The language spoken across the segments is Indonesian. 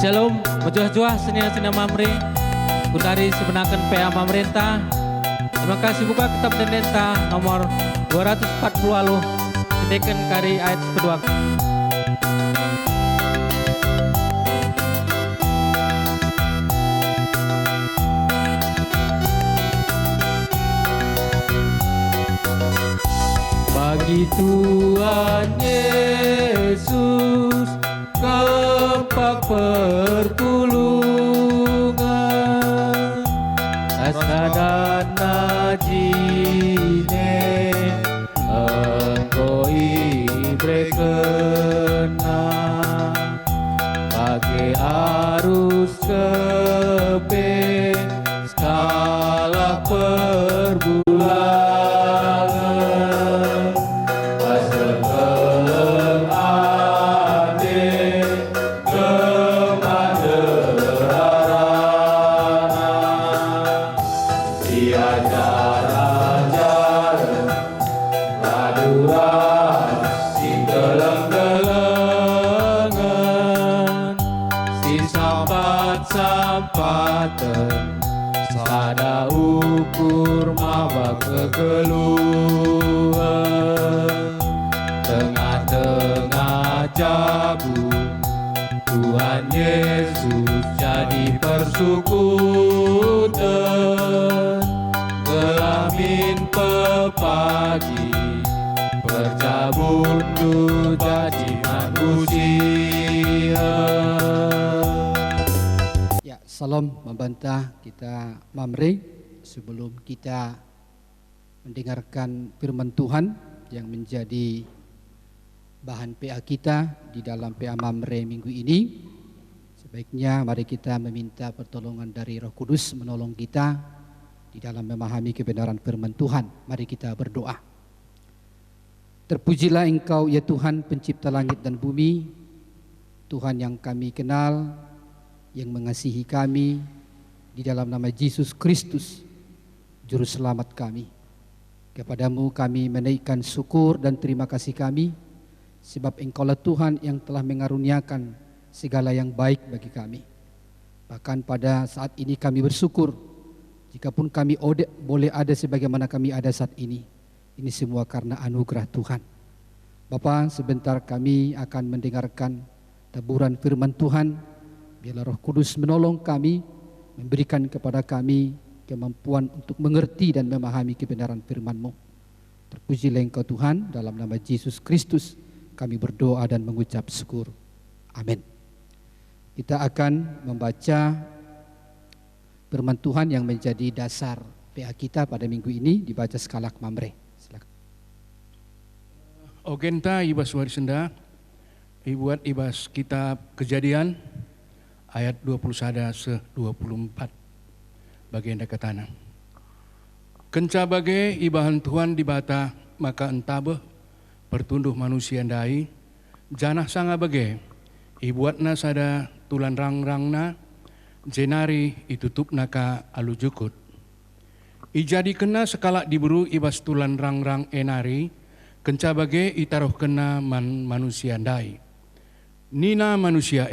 Shalom, berjuah-juah seni-seni mamri, kundari sebenarkan PA pemerintah. Terima kasih buka kitab Dendenta nomor 240 alu, tindakan kari ayat kedua. Bagi Tuhan Yesus kepak pertulungan, asa dan najine engkau ibre kena, bagi arus kepe skala perbulan. Sada ukur mawa kekeluhan, tengah-tengah jabu Tuhan Yesus jadi persekutuan, kelamin pepagi percabundu jadi manusia. Salam membantah kita mamre sebelum kita mendengarkan firman Tuhan yang menjadi bahan PA kita di dalam PA mamre minggu ini. Sebaiknya mari kita meminta pertolongan dari Roh Kudus menolong kita di dalam memahami kebenaran firman Tuhan. Mari kita berdoa. Terpujilah Engkau ya Tuhan pencipta langit dan bumi, Tuhan yang kami kenal, yang mengasihi kami di dalam nama Yesus Kristus, Juru Selamat kami. Kepadamu kami menaikkan syukur dan terima kasih kami, sebab Engkaulah Tuhan yang telah mengaruniakan segala yang baik bagi kami. Bahkan pada saat ini kami bersyukur, jikapun kami boleh ada sebagaimana kami ada saat ini semua karena anugerah Tuhan. Bapa, sebentar kami akan mendengarkan taburan firman Tuhan. Biarlah Roh Kudus menolong kami, memberikan kepada kami kemampuan untuk mengerti dan memahami kebenaran firman-Mu. Terpujilah Engkau Tuhan, dalam nama Yesus Kristus kami berdoa dan mengucap syukur. Amin. Kita akan membaca firman Tuhan yang menjadi dasar PA kita pada minggu ini, dibaca sekalak mamre. Silakan. Ogenta ibas warisenda, ibuat ibas kitab Kejadian ayat 21-24 bagian dekatana. Kenca bagai ibahan Tuhan dibata maka entabeh pertunduh manusia ndai janah sanga bagai ibuatna sada tulan rang-rangna jenari itutup naka alu jukut. Ijadi kena sekala diburu ibas tulan rang-rang enari kenca bagai itaruh kena manusia ndai. Nina manusia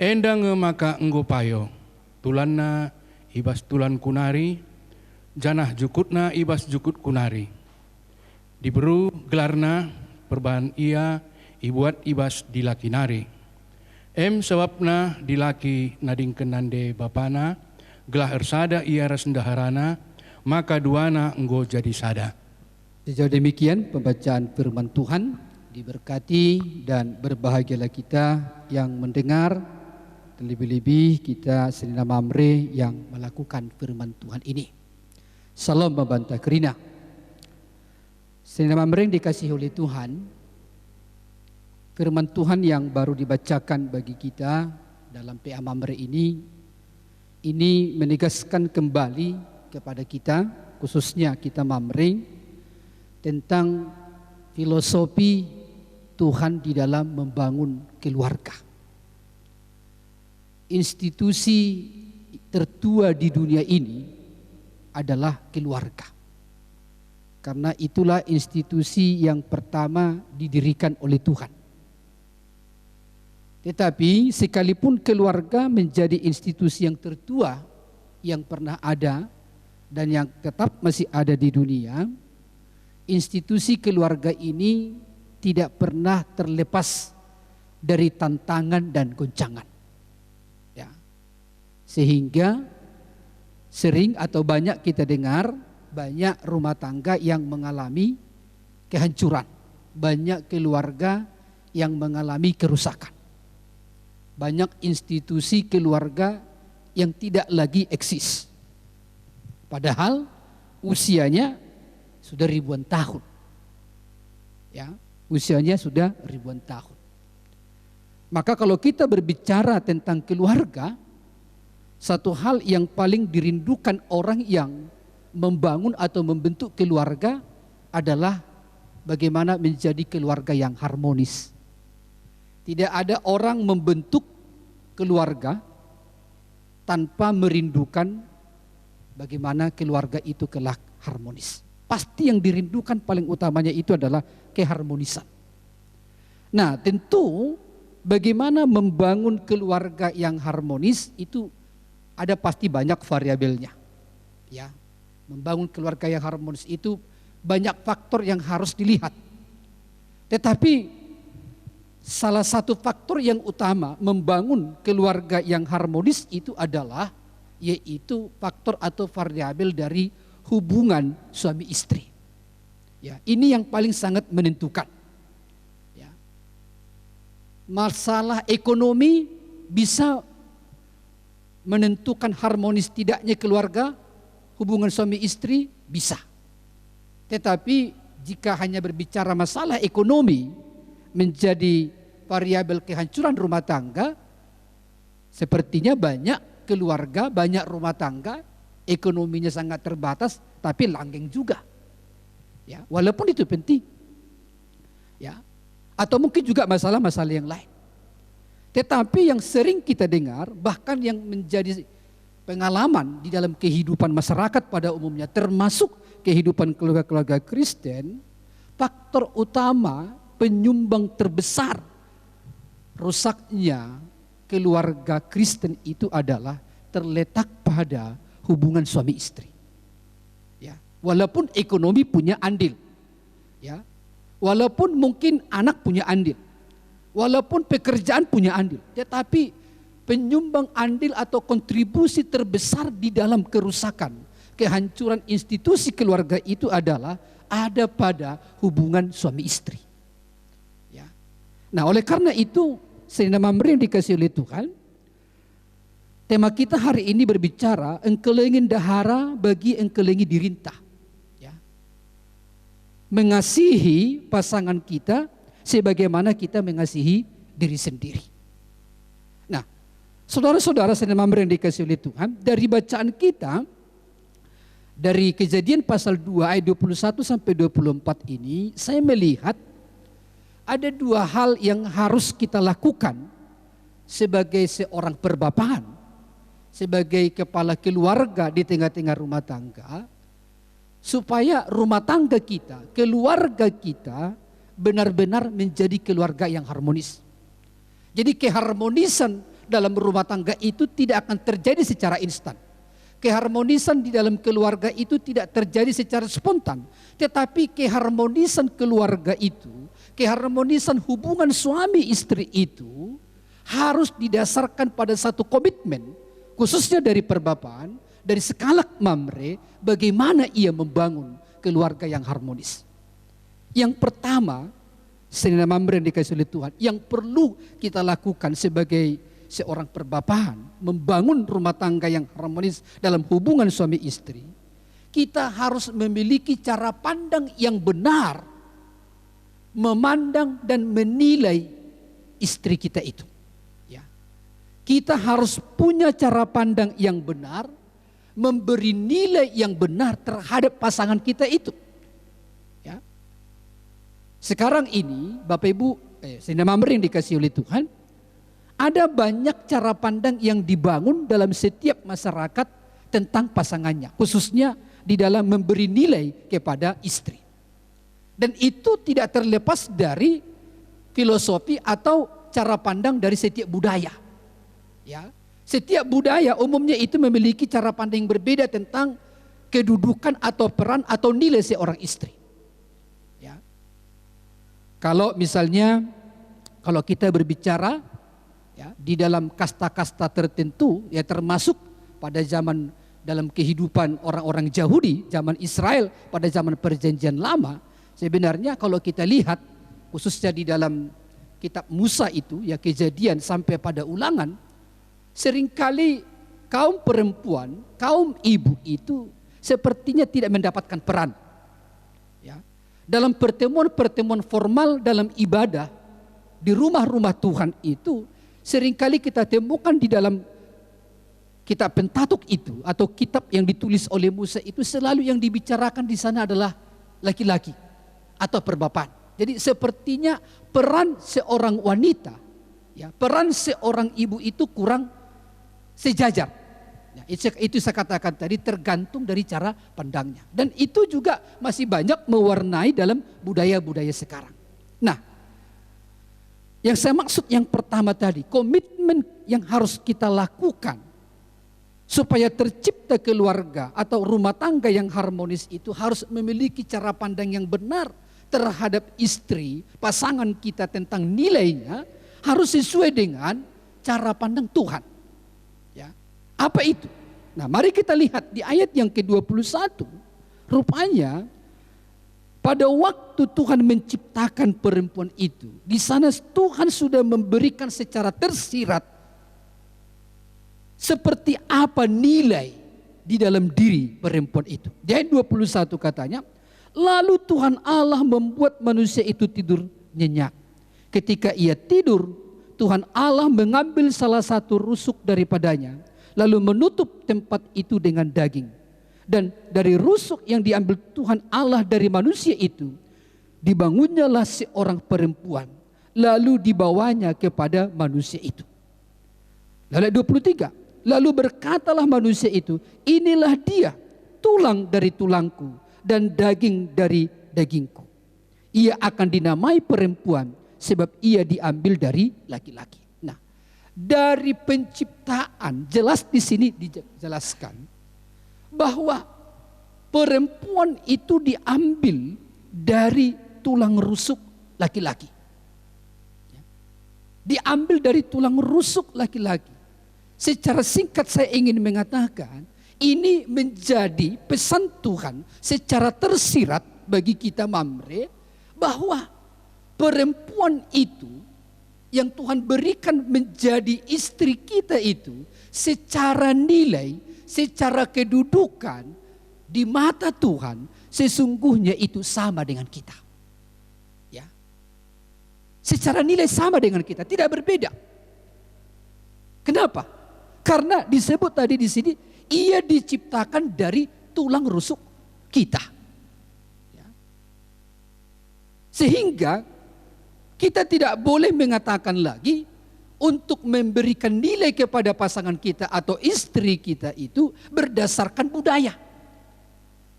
endang maka enggo payo tulanna ibas tulan kunari janah jukutna ibas jukut kunari diberu gelarna perbahan ia ibuat ibas dilaki nari sebabna dilaki nading kenande bapana gelah ersada ia rasendaharana maka duana enggo jadi sada. Sejauh demikian pembacaan firman Tuhan, diberkati dan berbahagialah kita yang mendengar, lebih-lebih kita senina mamre yang melakukan firman Tuhan ini. Salam membantah kerina. Senina mamre yang dikasihi oleh Tuhan, firman Tuhan yang baru dibacakan bagi kita dalam PA mamre ini menegaskan kembali kepada kita, khususnya kita mamre, tentang filosofi Tuhan di dalam membangun keluarga. Institusi tertua di dunia ini adalah keluarga. Karena itulah institusi yang pertama didirikan oleh Tuhan. Tetapi sekalipun keluarga menjadi institusi yang tertua yang pernah ada dan yang tetap masih ada di dunia, institusi keluarga ini tidak pernah terlepas dari tantangan dan goncangan. Ya. Sehingga sering atau banyak kita dengar banyak rumah tangga yang mengalami kehancuran, banyak keluarga yang mengalami kerusakan, banyak institusi keluarga yang tidak lagi eksis. Padahal usianya sudah ribuan tahun. Ya, usianya sudah ribuan tahun. Maka kalau kita berbicara tentang keluarga, satu hal yang paling dirindukan orang yang membangun atau membentuk keluarga adalah bagaimana menjadi keluarga yang harmonis. Tidak ada orang membentuk keluarga tanpa merindukan bagaimana keluarga itu kelak harmonis. Pasti yang dirindukan paling utamanya itu adalah keharmonisan. Nah, tentu bagaimana membangun keluarga yang harmonis itu ada pasti banyak variabelnya. Ya, membangun keluarga yang harmonis itu banyak faktor yang harus dilihat. Tetapi salah satu faktor yang utama membangun keluarga yang harmonis itu adalah yaitu faktor atau variabel dari hubungan suami istri. Ya, ini yang paling sangat menentukan. Ya. Masalah ekonomi bisa menentukan harmonis tidaknya keluarga, hubungan suami istri bisa. Tetapi jika hanya berbicara masalah ekonomi menjadi variabel kehancuran rumah tangga, sepertinya banyak keluarga, banyak rumah tangga ekonominya sangat terbatas tapi langgeng juga. Ya, walaupun itu penting. Ya. Atau mungkin juga masalah-masalah yang lain. Tetapi yang sering kita dengar, bahkan yang menjadi pengalaman di dalam kehidupan masyarakat pada umumnya, termasuk kehidupan keluarga-keluarga Kristen, faktor utama penyumbang terbesar rusaknya keluarga Kristen itu adalah terletak pada hubungan suami istri. Ya, walaupun ekonomi punya andil, ya, walaupun mungkin anak punya andil, walaupun pekerjaan punya andil, tetapi penyumbang andil atau kontribusi terbesar di dalam kerusakan, kehancuran institusi keluarga itu adalah ada pada hubungan suami istri. Ya. Nah, oleh karena itu, Saudara Mamre yang dikasihi oleh Tuhan, tema kita hari ini berbicara engkelengin dahara bagi engkelengi dirintah. Ya. Mengasihi pasangan kita sebagaimana kita mengasihi diri sendiri. Nah, saudara-saudara Saudara Mamre yang dikasihi oleh Tuhan, dari bacaan kita dari Kejadian pasal 2 ayat 21 sampai 24 ini, saya melihat ada dua hal yang harus kita lakukan sebagai seorang perbapahan, sebagai kepala keluarga di tengah-tengah rumah tangga, supaya rumah tangga kita, keluarga kita benar-benar menjadi keluarga yang harmonis. Jadi keharmonisan dalam rumah tangga itu tidak akan terjadi secara instan. Keharmonisan di dalam keluarga itu tidak terjadi secara spontan. Tetapi keharmonisan keluarga itu, keharmonisan hubungan suami istri itu harus didasarkan pada satu komitmen, khususnya dari perbapaan, dari skala Mamre, bagaimana ia membangun keluarga yang harmonis. Yang pertama, Saudara Mamre yang dikasihi oleh Tuhan, yang perlu kita lakukan sebagai seorang perbapahan, membangun rumah tangga yang harmonis dalam hubungan suami istri, kita harus memiliki cara pandang yang benar, memandang dan menilai istri kita itu. Ya. Kita harus punya cara pandang yang benar, memberi nilai yang benar terhadap pasangan kita itu. Ya. Sekarang ini Bapak Ibu, Saudara Mamre yang dikasihi oleh Tuhan, ada banyak cara pandang yang dibangun dalam setiap masyarakat tentang pasangannya, khususnya di dalam memberi nilai kepada istri. Dan itu tidak terlepas dari filosofi atau cara pandang dari setiap budaya. Ya, setiap budaya umumnya itu memiliki cara pandang yang berbeda tentang kedudukan atau peran atau nilai seorang istri. Ya. Kalau misalnya kalau kita berbicara ya, di dalam kasta-kasta tertentu, ya termasuk pada zaman dalam kehidupan orang-orang Yahudi, zaman Israel pada zaman Perjanjian Lama, sebenarnya kalau kita lihat khususnya di dalam kitab Musa itu, ya Kejadian sampai pada Ulangan, seringkali kaum perempuan, kaum ibu itu sepertinya tidak mendapatkan peran. Ya. Dalam pertemuan-pertemuan formal dalam ibadah di rumah-rumah Tuhan itu, seringkali kita temukan di dalam kitab Pentatuk itu atau kitab yang ditulis oleh Musa itu selalu yang dibicarakan di sana adalah laki-laki atau perbapaan. Jadi sepertinya peran seorang wanita, ya, peran seorang ibu itu kurang sejajar. Ya, itu saya katakan tadi tergantung dari cara pandangnya. Dan itu juga masih banyak mewarnai dalam budaya-budaya sekarang. Nah, yang saya maksud yang pertama tadi, komitmen yang harus kita lakukan supaya tercipta keluarga atau rumah tangga yang harmonis itu harus memiliki cara pandang yang benar terhadap istri, pasangan kita tentang nilainya harus sesuai dengan cara pandang Tuhan. Ya. Apa itu? Nah, mari kita lihat di ayat yang ke-21. Rupanya pada waktu Tuhan menciptakan perempuan itu, di sana Tuhan sudah memberikan secara tersirat seperti apa nilai di dalam diri perempuan itu. Di ayat 21 katanya, lalu Tuhan Allah membuat manusia itu tidur nyenyak. Ketika ia tidur, Tuhan Allah mengambil salah satu rusuk daripadanya, lalu menutup tempat itu dengan daging. Dan dari rusuk yang diambil Tuhan Allah dari manusia itu, dibangunnyalah seorang perempuan, lalu dibawanya kepada manusia itu. Lalu ayat 23, lalu berkatalah manusia itu, inilah dia, tulang dari tulangku dan daging dari dagingku. Ia akan dinamai perempuan sebab ia diambil dari laki-laki. Nah, dari penciptaan jelas di sini dijelaskan bahwa perempuan itu diambil dari tulang rusuk laki-laki. Diambil dari tulang rusuk laki-laki. Secara singkat saya ingin mengatakan, ini menjadi pesan Tuhan secara tersirat bagi kita Mamre, bahwa perempuan itu yang Tuhan berikan menjadi istri kita itu secara nilai, secara kedudukan di mata Tuhan sesungguhnya itu sama dengan kita. Ya. Secara nilai sama dengan kita, tidak berbeda. Kenapa? Karena disebut tadi di sini ia diciptakan dari tulang rusuk kita. Ya. Sehingga kita tidak boleh mengatakan lagi untuk memberikan nilai kepada pasangan kita atau istri kita itu berdasarkan budaya.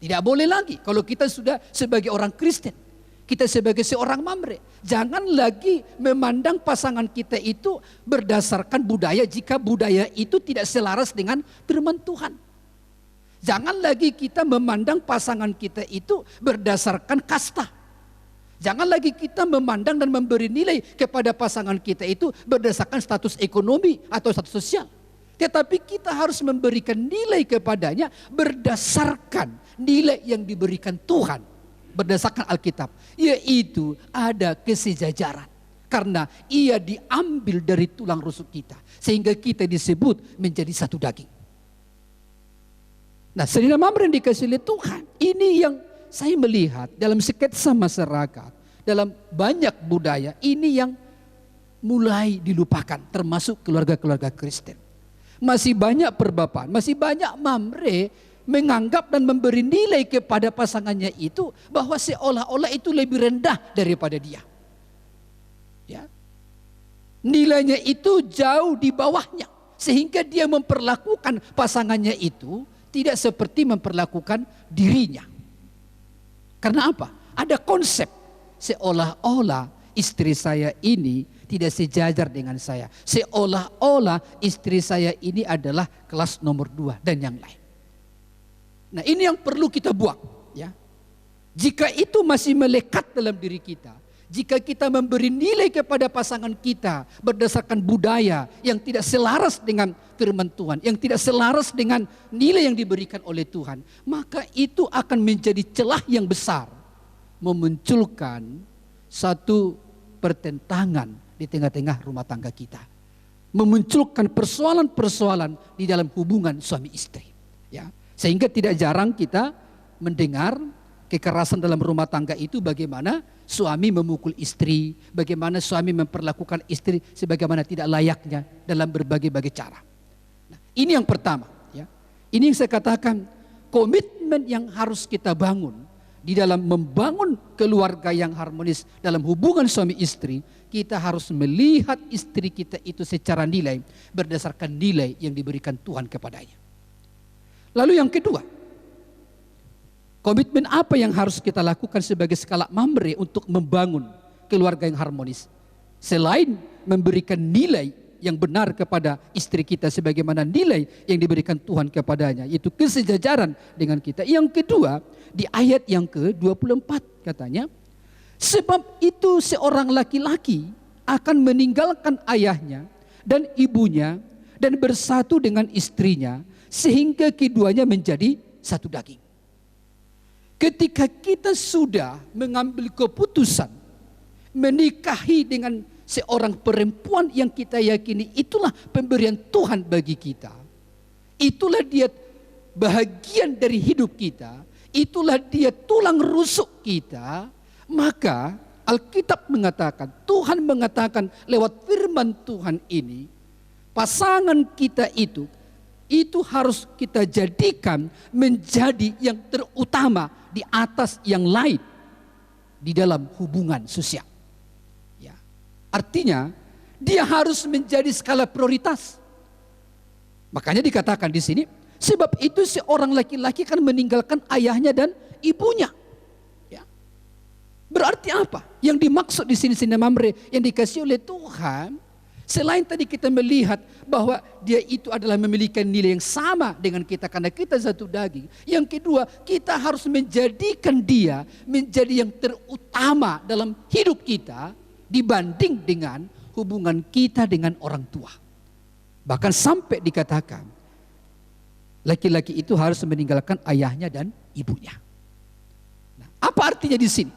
Tidak boleh lagi kalau kita sudah sebagai orang Kristen. Kita sebagai seorang Mamre, jangan lagi memandang pasangan kita itu berdasarkan budaya jika budaya itu tidak selaras dengan firman Tuhan. Jangan lagi kita memandang pasangan kita itu berdasarkan kasta. Jangan lagi kita memandang dan memberi nilai kepada pasangan kita itu berdasarkan status ekonomi atau status sosial. Tetapi kita harus memberikan nilai kepadanya berdasarkan nilai yang diberikan Tuhan. Berdasarkan Alkitab, yaitu ada kesejajaran. Karena ia diambil dari tulang rusuk kita. Sehingga kita disebut menjadi satu daging. Nah, saudara Mamre yang dikasihi oleh Tuhan, ini yang saya melihat dalam sketsa masyarakat, dalam banyak budaya, ini yang mulai dilupakan, termasuk keluarga-keluarga Kristen. Masih banyak perbapaan, masih banyak Mamre menganggap dan memberi nilai kepada pasangannya itu bahwa seolah-olah itu lebih rendah daripada dia. Ya. Nilainya itu jauh di bawahnya sehingga dia memperlakukan pasangannya itu tidak seperti memperlakukan dirinya. Karena apa? Ada konsep seolah-olah istri saya ini tidak sejajar dengan saya. Seolah-olah istri saya ini adalah kelas nomor 2 dan yang lain. Nah, ini yang perlu kita buang, ya. Jika itu masih melekat dalam diri kita, jika kita memberi nilai kepada pasangan kita berdasarkan budaya yang tidak selaras dengan firman Tuhan, yang tidak selaras dengan nilai yang diberikan oleh Tuhan, maka itu akan menjadi celah yang besar, memunculkan satu pertentangan di tengah-tengah rumah tangga kita, memunculkan persoalan-persoalan di dalam hubungan suami istri, ya. Sehingga tidak jarang kita mendengar kekerasan dalam rumah tangga itu, bagaimana suami memukul istri, bagaimana suami memperlakukan istri sebagaimana tidak layaknya dalam berbagai-bagai cara. Nah, ini yang pertama, ya. Ini yang saya katakan, komitmen yang harus kita bangun di dalam membangun keluarga yang harmonis dalam hubungan suami istri. Kita harus melihat istri kita itu secara nilai, berdasarkan nilai yang diberikan Tuhan kepadanya. Lalu yang kedua, komitmen apa yang harus kita lakukan sebagai skala Mamre untuk membangun keluarga yang harmonis? Selain memberikan nilai yang benar kepada istri kita sebagaimana nilai yang diberikan Tuhan kepadanya, yaitu kesejajaran dengan kita. Yang kedua, di ayat yang ke-24 katanya, sebab itu seorang laki-laki akan meninggalkan ayahnya dan ibunya dan bersatu dengan istrinya sehingga keduanya menjadi satu daging. Ketika kita sudah mengambil keputusan menikahi dengan seorang perempuan yang kita yakini itulah pemberian Tuhan bagi kita, itulah dia bahagian dari hidup kita, itulah dia tulang rusuk kita, maka Alkitab mengatakan, Tuhan mengatakan lewat firman Tuhan ini, pasangan kita itu harus kita jadikan menjadi yang terutama di atas yang lain di dalam hubungan sosial. Ya. Artinya dia harus menjadi skala prioritas. Makanya dikatakan di sini, sebab itu seorang laki-laki akan meninggalkan ayahnya dan ibunya. Ya. Berarti apa? Yang dimaksud di sini Mamre yang dikasih oleh Tuhan, selain tadi kita melihat bahwa dia itu adalah memiliki nilai yang sama dengan kita karena kita satu daging. Yang kedua, kita harus menjadikan dia menjadi yang terutama dalam hidup kita dibanding dengan hubungan kita dengan orang tua. Bahkan sampai dikatakan laki-laki itu harus meninggalkan ayahnya dan ibunya. Nah, apa artinya di sini?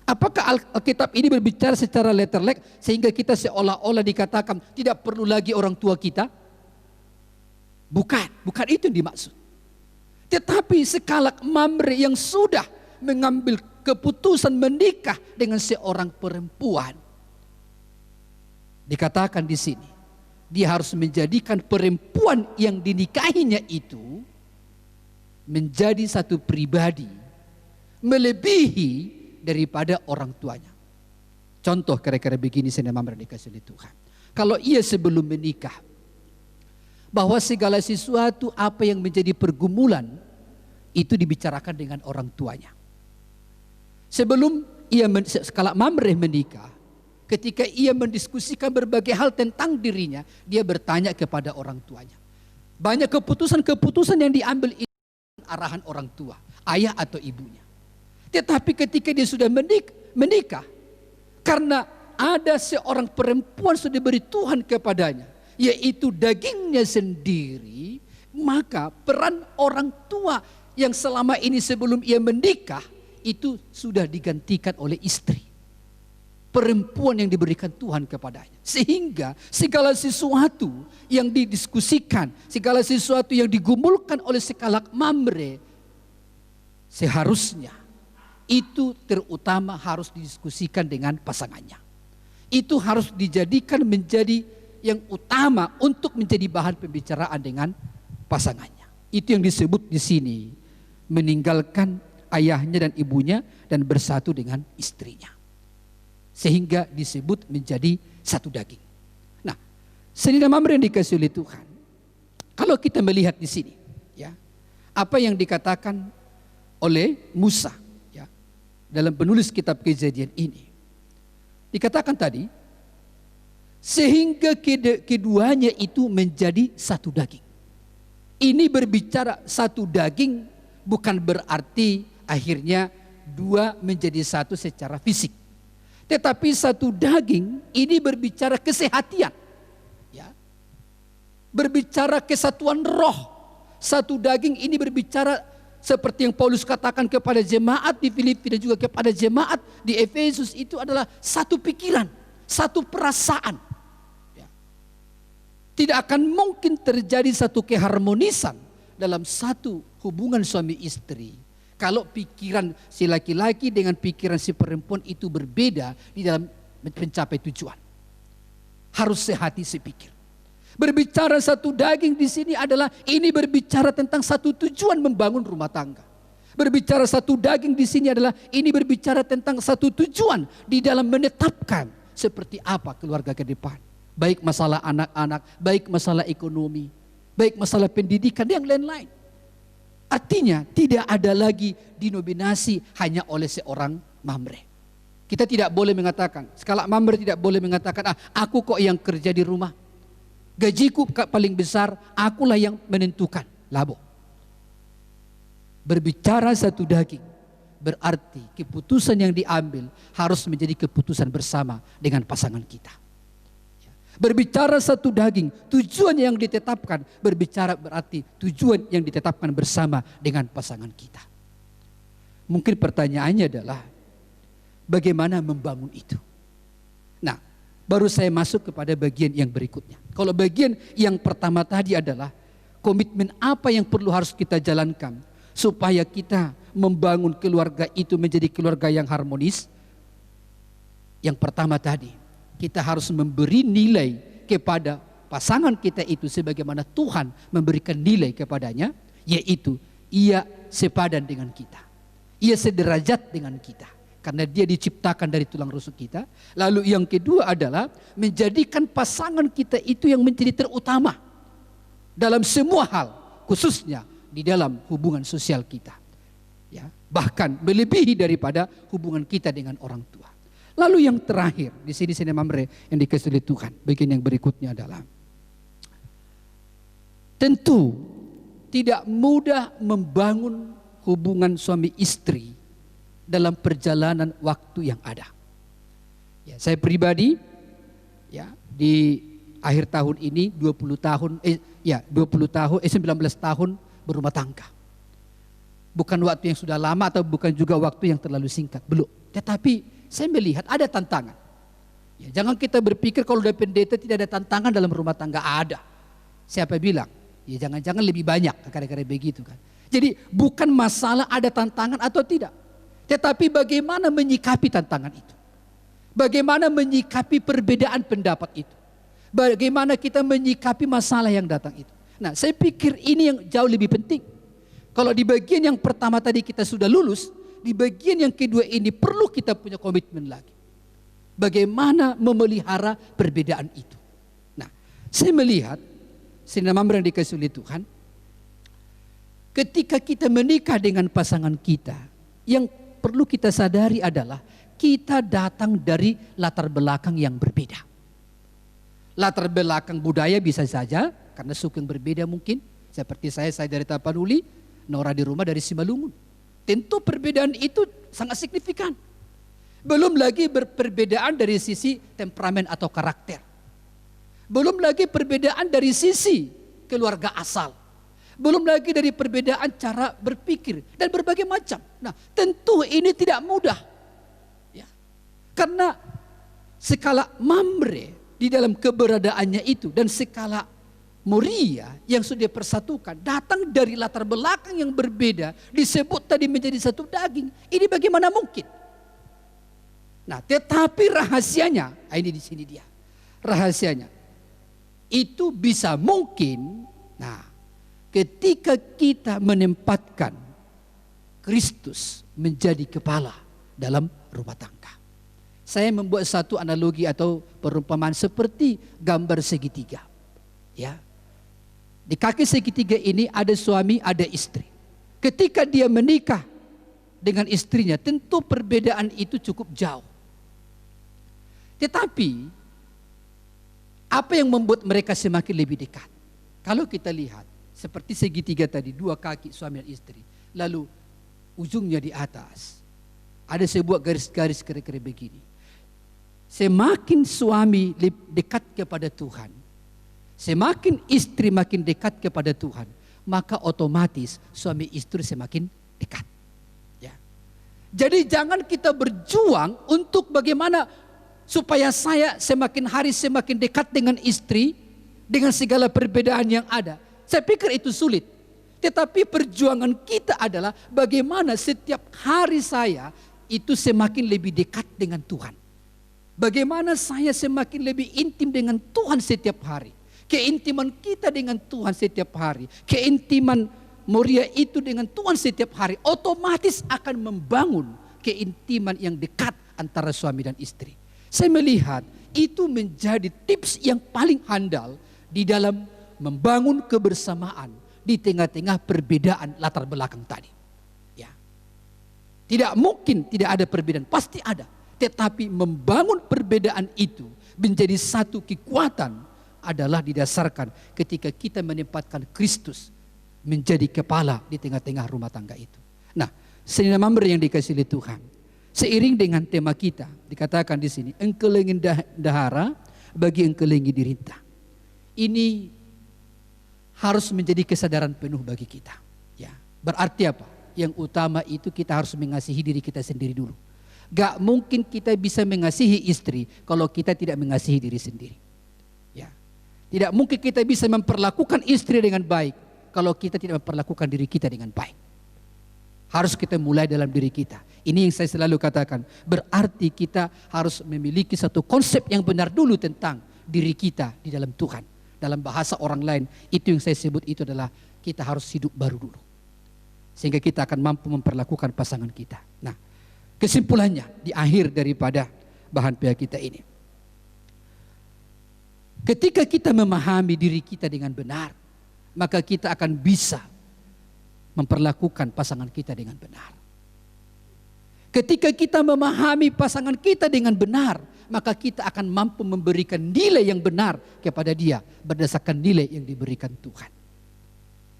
Apakah Alkitab ini berbicara secara letterlek sehingga kita seolah-olah dikatakan tidak perlu lagi orang tua kita? Bukan itu yang dimaksud. Tetapi skala Mamre yang sudah mengambil keputusan menikah dengan seorang perempuan, dikatakan di sini, dia harus menjadikan perempuan yang dinikahinya itu menjadi satu pribadi melebihi daripada orang tuanya. Contoh kira-kira begini Mamre dikasih oleh Tuhan. Kalau ia sebelum menikah, bahwa segala sesuatu apa yang menjadi pergumulan itu dibicarakan dengan orang tuanya. Sebelum ia skala Mamre menikah, ketika ia mendiskusikan berbagai hal tentang dirinya, dia bertanya kepada orang tuanya. Banyak keputusan-keputusan yang diambil itu arahan orang tua, ayah atau ibunya. Tetapi ketika dia sudah menikah, karena ada seorang perempuan sudah diberi Tuhan kepadanya, yaitu dagingnya sendiri, maka peran orang tua yang selama ini sebelum ia menikah, itu sudah digantikan oleh istri. Perempuan yang diberikan Tuhan kepadanya. Sehingga segala sesuatu yang didiskusikan, segala sesuatu yang digumulkan oleh skala Mamre, seharusnya itu terutama harus didiskusikan dengan pasangannya. Itu harus dijadikan menjadi yang utama untuk menjadi bahan pembicaraan dengan pasangannya. Itu yang disebut di sini, meninggalkan ayahnya dan ibunya dan bersatu dengan istrinya. Sehingga disebut menjadi satu daging. Nah, Mamre yang dikasih oleh Tuhan. Kalau kita melihat di sini, ya, apa yang dikatakan oleh Musa dalam penulis kitab Kejadian ini. Dikatakan tadi, Sehingga keduanya itu menjadi satu daging. Ini berbicara satu daging bukan berarti akhirnya dua menjadi satu secara fisik. Tetapi satu daging ini berbicara kesehatan. Ya. Berbicara kesatuan roh. Satu daging ini berbicara seperti yang Paulus katakan kepada jemaat di Filipi dan juga kepada jemaat di Efesus, itu adalah satu pikiran, satu perasaan. Ya. Tidak akan mungkin terjadi satu keharmonisan dalam satu hubungan suami istri kalau pikiran si laki-laki dengan pikiran si perempuan itu berbeda di dalam mencapai tujuan. Harus sehati sepikir. Berbicara satu daging di sini adalah ini berbicara tentang satu tujuan membangun rumah tangga. Berbicara satu daging di sini adalah ini berbicara tentang satu tujuan di dalam menetapkan seperti apa keluarga ke depan. Baik masalah anak-anak, baik masalah ekonomi, baik masalah pendidikan dan yang lain-lain. Artinya tidak ada lagi dinominasi hanya oleh seorang mamre. Kita tidak boleh mengatakan, skala mamre tidak boleh mengatakan, aku kok yang kerja di rumah. Gajiku paling besar, akulah yang menentukan. Labo. Berbicara satu daging, berarti keputusan yang diambil harus menjadi keputusan bersama dengan pasangan kita. Berbicara satu daging, tujuan yang ditetapkan, berbicara berarti tujuan yang ditetapkan bersama dengan pasangan kita. Mungkin pertanyaannya adalah, bagaimana membangun itu? Nah, baru saya masuk kepada bagian yang berikutnya. Kalau bagian yang pertama tadi adalah komitmen apa yang perlu harus kita jalankan supaya kita membangun keluarga itu menjadi keluarga yang harmonis. Yang pertama tadi, kita harus memberi nilai kepada pasangan kita itu sebagaimana Tuhan memberikan nilai kepadanya, yaitu ia sepadan dengan kita. Ia sederajat dengan kita. Karena dia diciptakan dari tulang rusuk kita. Lalu yang kedua adalah menjadikan pasangan kita itu yang menjadi terutama dalam semua hal, khususnya di dalam hubungan sosial kita. Ya, bahkan melebihi daripada hubungan kita dengan orang tua. Lalu yang terakhir di sini mamre yang dikasih oleh Tuhan, bagian yang berikutnya adalah tentu tidak mudah membangun hubungan suami istri dalam perjalanan waktu yang ada. Ya, saya pribadi ya di akhir tahun ini 19 tahun berumah tangga. Bukan waktu yang sudah lama atau bukan juga waktu yang terlalu singkat, belum. Tetapi saya melihat ada tantangan. Ya, jangan kita berpikir kalau udah pendeta tidak ada tantangan dalam rumah tangga, ada. Siapa bilang? Ya jangan-jangan lebih banyak, kadang-kadang begitu kan. Jadi bukan masalah ada tantangan atau tidak. Tetapi bagaimana menyikapi tantangan itu? Bagaimana menyikapi perbedaan pendapat itu? Bagaimana kita menyikapi masalah yang datang itu? Nah, saya pikir ini yang jauh lebih penting. Kalau di bagian yang pertama tadi kita sudah lulus, di bagian yang kedua ini perlu kita punya komitmen lagi. Bagaimana memelihara perbedaan itu? Nah, saya melihat sinamamber yang dikasih oleh Tuhan, ketika kita menikah dengan pasangan kita, yang perlu kita sadari adalah kita datang dari latar belakang yang berbeda. Latar belakang budaya bisa saja karena suku yang berbeda mungkin. Seperti saya dari Tapanuli, Nora di rumah dari Simalungun. Tentu perbedaan itu sangat signifikan. Belum lagi perbedaan dari sisi temperamen atau karakter. Belum lagi perbedaan dari sisi keluarga asal. Belum lagi dari perbedaan cara berpikir dan berbagai macam. Nah, tentu ini tidak mudah. Ya. Karena skala mamre di dalam keberadaannya itu dan skala Moria yang sudah persatukan datang dari latar belakang yang berbeda, disebut tadi menjadi satu daging. Ini bagaimana mungkin? Nah, tetapi rahasianya, ini di sini dia. Rahasianya itu bisa mungkin. Nah, ketika kita menempatkan Kristus menjadi kepala dalam rumah tangga. Saya membuat satu analogi atau perumpamaan seperti gambar segitiga. Ya. Di kaki segitiga ini ada suami, ada istri. Ketika dia menikah dengan istrinya, tentu perbedaan itu cukup jauh. Tetapi Apa yang membuat mereka semakin lebih dekat? Kalau kita lihat seperti segitiga tadi, dua kaki suami dan istri, lalu ujungnya di atas ada sebuah garis-garis kira-kira begini. Semakin suami dekat kepada Tuhan, semakin istri makin dekat kepada Tuhan, maka otomatis suami istri semakin dekat. Ya. Jadi jangan kita berjuang untuk bagaimana supaya saya semakin hari semakin dekat dengan istri dengan segala perbedaan yang ada. Saya pikir itu sulit. Tetapi perjuangan kita adalah bagaimana setiap hari saya itu semakin lebih dekat dengan Tuhan. Bagaimana saya semakin lebih intim dengan Tuhan setiap hari. Keintiman kita dengan Tuhan setiap hari. Keintiman Moria itu dengan Tuhan setiap hari. Otomatis akan membangun keintiman yang dekat antara suami dan istri. Saya melihat itu menjadi tips yang paling handal di dalam membangun kebersamaan di tengah-tengah perbedaan latar belakang tadi. Ya. Tidak mungkin tidak ada perbedaan, pasti ada. Tetapi membangun perbedaan itu menjadi satu kekuatan adalah didasarkan ketika kita menempatkan Kristus menjadi kepala di tengah-tengah rumah tangga itu. Nah, saudara Mamre yang dikasihi oleh Tuhan, seiring dengan tema kita dikatakan di sini, engkau ingin dahara bagi engkau ingin dirintah. Ini harus menjadi kesadaran penuh bagi kita. Ya, berarti apa? Yang utama itu kita harus mengasihi diri kita sendiri dulu. Gak mungkin kita bisa mengasihi istri kalau kita tidak mengasihi diri sendiri. Ya. Tidak mungkin kita bisa memperlakukan istri dengan baik kalau kita tidak memperlakukan diri kita dengan baik. Harus kita mulai dalam diri kita. Ini yang saya selalu katakan. Berarti kita harus memiliki satu konsep yang benar dulu tentang diri kita di dalam Tuhan. Dalam bahasa orang lain, itu yang saya sebut itu adalah kita harus hidup baru dulu. Sehingga kita akan mampu memperlakukan pasangan kita. Nah, kesimpulannya di akhir daripada bahan PA kita ini. Ketika kita memahami diri kita dengan benar, maka kita akan bisa memperlakukan pasangan kita dengan benar. Ketika kita memahami pasangan kita dengan benar, maka kita akan mampu memberikan nilai yang benar kepada dia berdasarkan nilai yang diberikan Tuhan.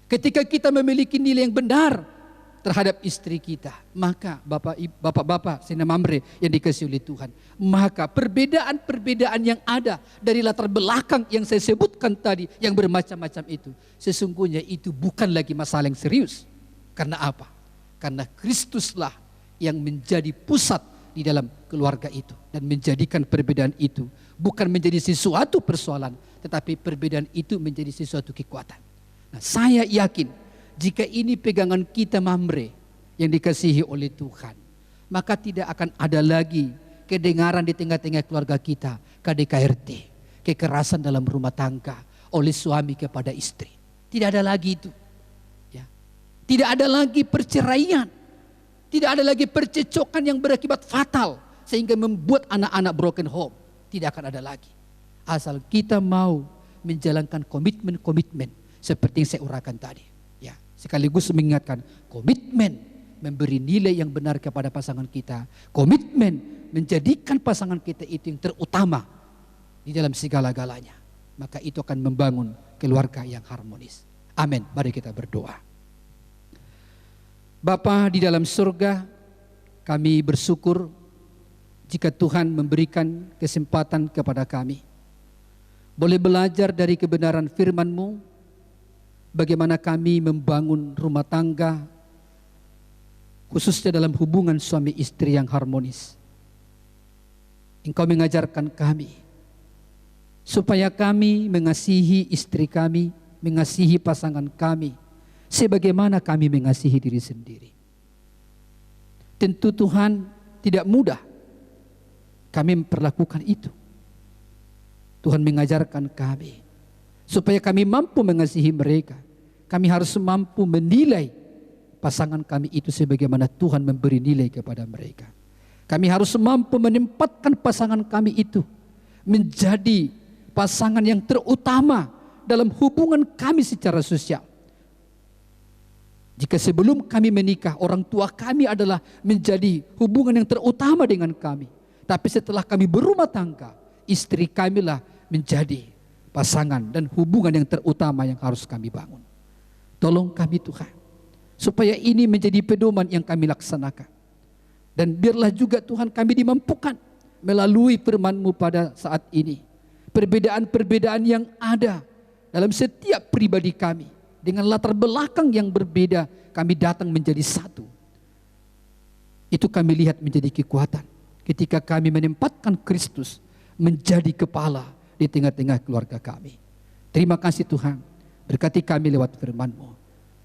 Ketika kita memiliki nilai yang benar terhadap istri kita, maka bapak-bapak Sina Mamre yang dikasihi oleh Tuhan, maka perbedaan-perbedaan yang ada dari latar belakang yang saya sebutkan tadi, yang bermacam-macam itu, sesungguhnya itu bukan lagi masalah yang serius. Karena apa? Karena Kristuslah yang menjadi pusat di dalam keluarga itu dan menjadikan perbedaan itu bukan menjadi sesuatu persoalan, tetapi perbedaan itu menjadi sesuatu kekuatan. Nah, saya yakin jika ini pegangan kita Mamre yang dikasihi oleh Tuhan, maka tidak akan ada lagi kedengaran di tengah-tengah keluarga kita KDKRT, kekerasan dalam rumah tangga oleh suami kepada istri. Tidak ada lagi itu. Ya. Tidak ada lagi perceraian. Tidak ada lagi percecokan yang berakibat fatal sehingga membuat anak-anak broken home. Tidak akan ada lagi. Asal kita mau menjalankan komitmen-komitmen seperti yang saya uraikan tadi. Ya, sekaligus mengingatkan komitmen memberi nilai yang benar kepada pasangan kita. Komitmen menjadikan pasangan kita itu yang terutama di dalam segala-galanya. Maka itu akan membangun keluarga yang harmonis. Amin. Mari kita berdoa. Bapa di dalam surga, kami bersyukur jika Tuhan memberikan kesempatan kepada kami. Boleh belajar dari kebenaran firman-Mu, bagaimana kami membangun rumah tangga, khususnya dalam hubungan suami istri yang harmonis. Engkau mengajarkan kami, supaya kami mengasihi istri kami, mengasihi pasangan kami, sebagaimana kami mengasihi diri sendiri. Tentu Tuhan tidak mudah kami memperlakukan itu. Tuhan mengajarkan kami supaya kami mampu mengasihi mereka. Kami harus mampu menilai pasangan kami itu sebagaimana Tuhan memberi nilai kepada mereka. Kami harus mampu menempatkan pasangan kami itu menjadi pasangan yang terutama dalam hubungan kami secara sosial. Jika sebelum kami menikah, orang tua kami adalah menjadi hubungan yang terutama dengan kami. Tapi setelah kami berumah tangga, istri kamilah menjadi pasangan dan hubungan yang terutama yang harus kami bangun. Tolong kami Tuhan, supaya ini menjadi pedoman yang kami laksanakan. Dan biarlah juga Tuhan kami dimampukan melalui firman-Mu pada saat ini. Perbedaan-perbedaan yang ada dalam setiap pribadi kami, dengan latar belakang yang berbeda, kami datang menjadi satu. Itu kami lihat menjadi kekuatan ketika kami menempatkan Kristus menjadi kepala di tengah-tengah keluarga kami. Terima kasih Tuhan, berkati kami lewat firman-Mu.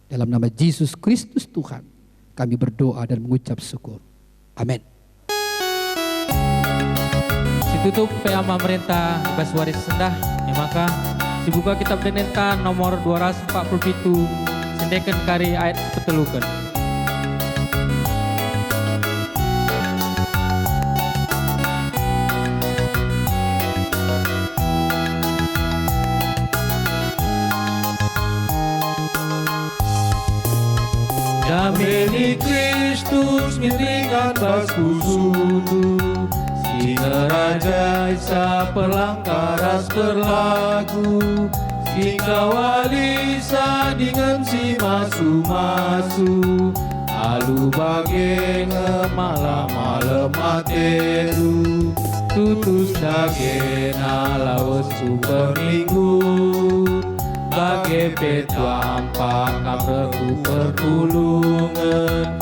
Dalam nama Yesus Kristus Tuhan, kami berdoa dan mengucap syukur. Amin. Situtup PA Pemerintah Ibas Waris Sendah, maka dibuka kitab Denenta nomor 247, sendekan kari ayat sepetelukan. Dameni Kristus miringan basku sundu, Singa Raja Isa perlangkaras berlagu, Singa walisa dengan si masu-masu, Alu bage malam-malam materu, Tutus dagena laut super minggu, Bage petua ampak kamreku perpulungan,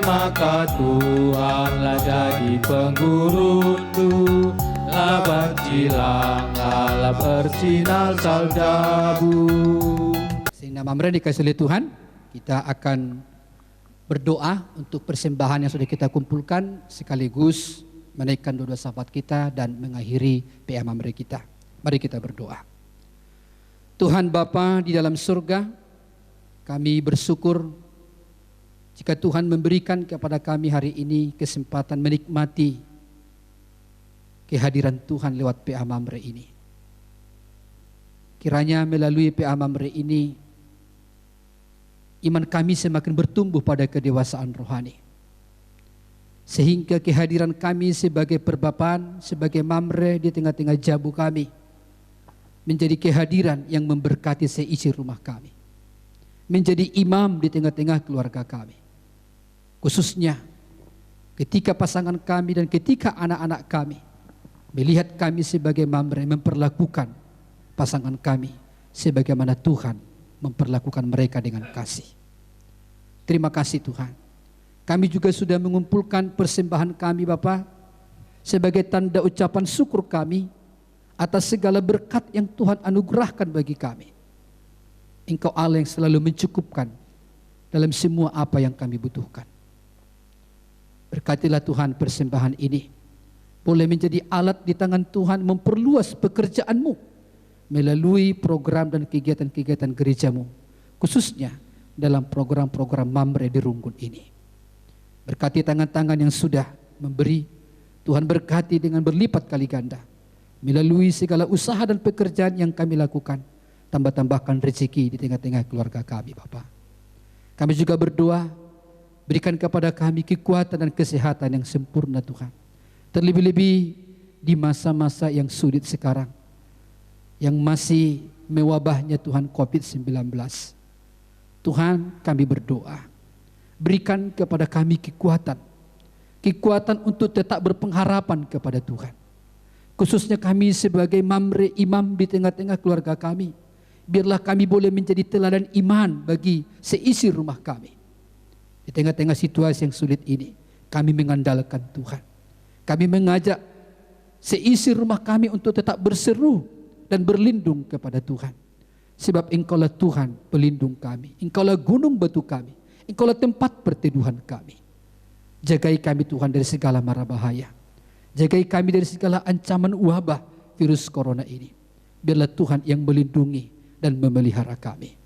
maka Tuhan lah jadi penggurundu, laban cilang lah bersinar saldabu. Sehingga Mamre dikasih oleh Tuhan, kita akan berdoa untuk persembahan yang sudah kita kumpulkan, sekaligus menaikkan doa sahabat kita dan mengakhiri PA Mamre kita. Mari kita berdoa. Tuhan Bapa di dalam surga, kami bersyukur jika Tuhan memberikan kepada kami hari ini kesempatan menikmati kehadiran Tuhan lewat PA Mamre ini. Kiranya melalui PA Mamre ini, iman kami semakin bertumbuh pada kedewasaan rohani. Sehingga kehadiran kami sebagai perbapaan, sebagai Mamre di tengah-tengah jabu kami, menjadi kehadiran yang memberkati seisi rumah kami. Menjadi imam di tengah-tengah keluarga kami. Khususnya ketika pasangan kami dan ketika anak-anak kami melihat kami sebagai Mamre memperlakukan pasangan kami sebagaimana Tuhan memperlakukan mereka dengan kasih. Terima kasih Tuhan. Kami juga sudah mengumpulkan persembahan kami Bapa sebagai tanda ucapan syukur kami atas segala berkat yang Tuhan anugerahkan bagi kami. Engkau Allah yang selalu mencukupkan dalam semua apa yang kami butuhkan. Berkatilah Tuhan persembahan ini boleh menjadi alat di tangan Tuhan memperluas pekerjaan-Mu melalui program dan kegiatan-kegiatan gereja-Mu, khususnya dalam program-program Mamre di Runggun ini. Berkati tangan-tangan yang sudah memberi, Tuhan berkati dengan berlipat kali ganda. Melalui segala usaha dan pekerjaan yang kami lakukan, tambah-tambahkan rezeki di tengah-tengah keluarga kami Bapa. Kami juga berdoa, berikan kepada kami kekuatan dan kesehatan yang sempurna Tuhan. Terlebih-lebih di masa-masa yang sulit sekarang, yang masih mewabahnya Tuhan COVID-19. Tuhan kami berdoa, berikan kepada kami kekuatan untuk tetap berpengharapan kepada Tuhan. Khususnya kami sebagai Mamre imam di tengah-tengah keluarga kami. Biarlah kami boleh menjadi teladan iman bagi seisi rumah kami. Di tengah-tengah situasi yang sulit ini, kami mengandalkan Tuhan. Kami mengajak seisi rumah kami untuk tetap berseru dan berlindung kepada Tuhan. Sebab Engkaulah Tuhan pelindung kami. Engkaulah gunung batu kami. Engkaulah tempat perteduhan kami. Jagai kami Tuhan dari segala mara bahaya. Jagai kami dari segala ancaman wabah virus corona ini. Biarlah Tuhan yang melindungi dan memelihara kami.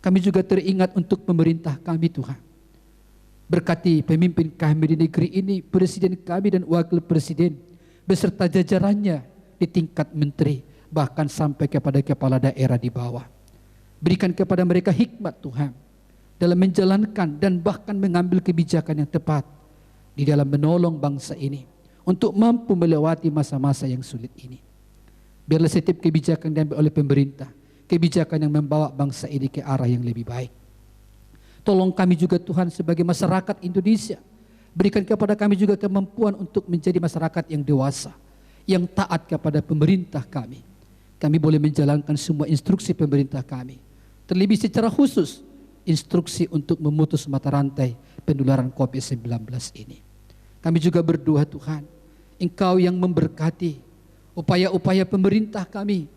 Kami juga teringat untuk pemerintah kami Tuhan. Berkati pemimpin kami di negeri ini, presiden kami dan wakil presiden, beserta jajarannya di tingkat menteri, bahkan sampai kepada kepala daerah di bawah. Berikan kepada mereka hikmat Tuhan, dalam menjalankan dan bahkan mengambil kebijakan yang tepat di dalam menolong bangsa ini, untuk mampu melewati masa-masa yang sulit ini. Biarlah setiap kebijakan diambil oleh pemerintah, kebijakan yang membawa bangsa ini ke arah yang lebih baik. Tolong kami juga Tuhan sebagai masyarakat Indonesia, berikan kepada kami juga kemampuan untuk menjadi masyarakat yang dewasa, yang taat kepada pemerintah kami. Kami boleh menjalankan semua instruksi pemerintah kami, terlebih secara khusus instruksi untuk memutus mata rantai penularan COVID-19 ini. Kami juga berdoa Tuhan, Engkau yang memberkati upaya-upaya pemerintah kami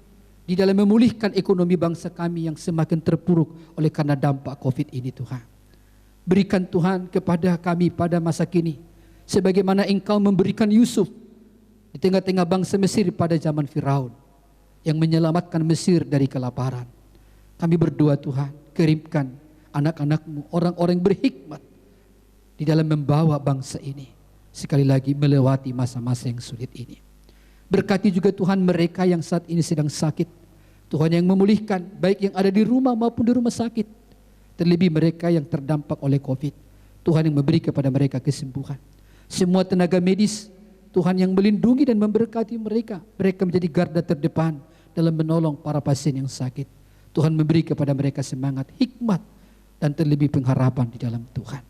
di dalam memulihkan ekonomi bangsa kami yang semakin terpuruk oleh karena dampak COVID ini Tuhan. Berikan Tuhan kepada kami pada masa kini, sebagaimana Engkau memberikan Yusuf di tengah-tengah bangsa Mesir pada zaman Firaun, yang menyelamatkan Mesir dari kelaparan. Kami berdoa Tuhan, kirimkan anak-anak-Mu, orang-orang berhikmat di dalam membawa bangsa ini sekali lagi melewati masa-masa yang sulit ini. Berkati juga Tuhan mereka yang saat ini sedang sakit. Tuhan yang memulihkan baik yang ada di rumah maupun di rumah sakit. Terlebih mereka yang terdampak oleh COVID. Tuhan yang memberi kepada mereka kesembuhan. Semua tenaga medis, Tuhan yang melindungi dan memberkati mereka. Mereka menjadi garda terdepan dalam menolong para pasien yang sakit. Tuhan memberi kepada mereka semangat, hikmat, dan terlebih pengharapan di dalam Tuhan.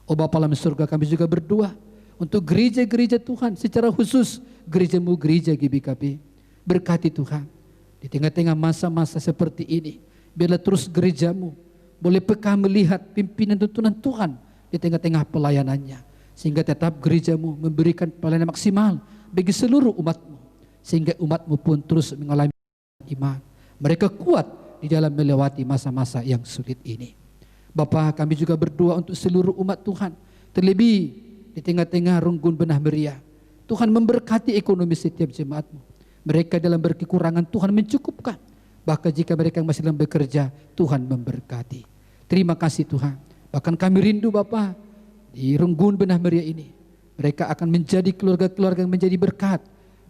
Oh Bapa dalam surga, kami juga berdoa untuk gereja-gereja Tuhan, secara khusus gereja-Mu, gereja GBKP. Berkati Tuhan, di tengah-tengah masa-masa seperti ini, biarlah terus gereja-Mu boleh peka melihat pimpinan tuntunan Tuhan di tengah-tengah pelayanannya, sehingga tetap gereja-Mu memberikan pelayanan maksimal bagi seluruh umat-Mu, sehingga umat-Mu pun terus mengalami iman. Mereka kuat di dalam melewati masa-masa yang sulit ini. Bapa, kami juga berdoa untuk seluruh umat Tuhan, terlebih di tengah-tengah Runggun Benah Meriah. Tuhan memberkati ekonomi setiap jemaat-Mu. Mereka dalam berkekurangan, Tuhan mencukupkan. Bahkan jika mereka masih dalam bekerja, Tuhan memberkati. Terima kasih Tuhan. Bahkan kami rindu Bapa, di Runggun Benah Meriah ini, mereka akan menjadi keluarga-keluarga yang menjadi berkat.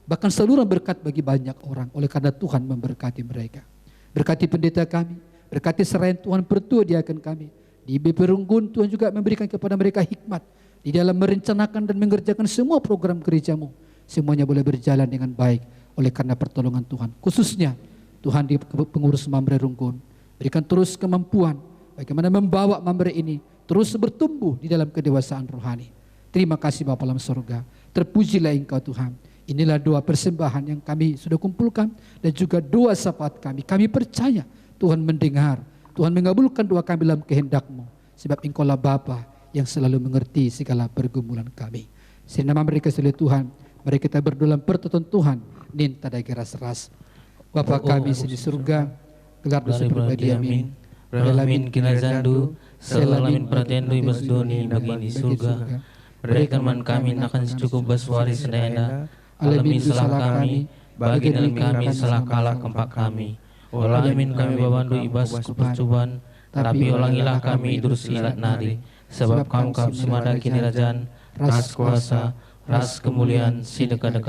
Bahkan saluran berkat bagi banyak orang, oleh karena Tuhan memberkati mereka. Berkati pendeta kami, berkati serayan Tuhan pertua diaken kami. Di BP Runggun, Tuhan juga memberikan kepada mereka hikmat di dalam merencanakan dan mengerjakan semua program gereja-Mu. Semuanya boleh berjalan dengan baik oleh karena pertolongan Tuhan. Khususnya Tuhan di pengurus Mamre Runggun, berikan terus kemampuan bagaimana membawa Mamre ini terus bertumbuh di dalam kedewasaan rohani. Terima kasih Bapa dalam surga. Terpujilah Engkau Tuhan. Inilah doa persembahan yang kami sudah kumpulkan dan juga doa syafaat kami. Kami percaya Tuhan mendengar, Tuhan mengabulkan doa kami dalam kehendak-Mu. Sebab Engkaulah Bapa yang selalu mengerti segala pergumulan kami. Sehingga nama mereka selalu Tuhan, mari kita berdoa dalam pertolongan Tuhan, nin tada keras-ras. Bapa kami di surga, gelar dosa pribadi amin. Beralamin kinazandu, selalamin pratendu ibas doni bagi surga. Berikan man kami akan secukup baswari sedayana, alamin salah kami, bagi dalam kami salah kalah kempak kami. Olamin kami babandu ibas kepercuban, tapi olangilah kami idrus ilat nari. Sebab kamu semada kini kerajaan, ras kuasa, ras kemuliaan, si dekat-dekat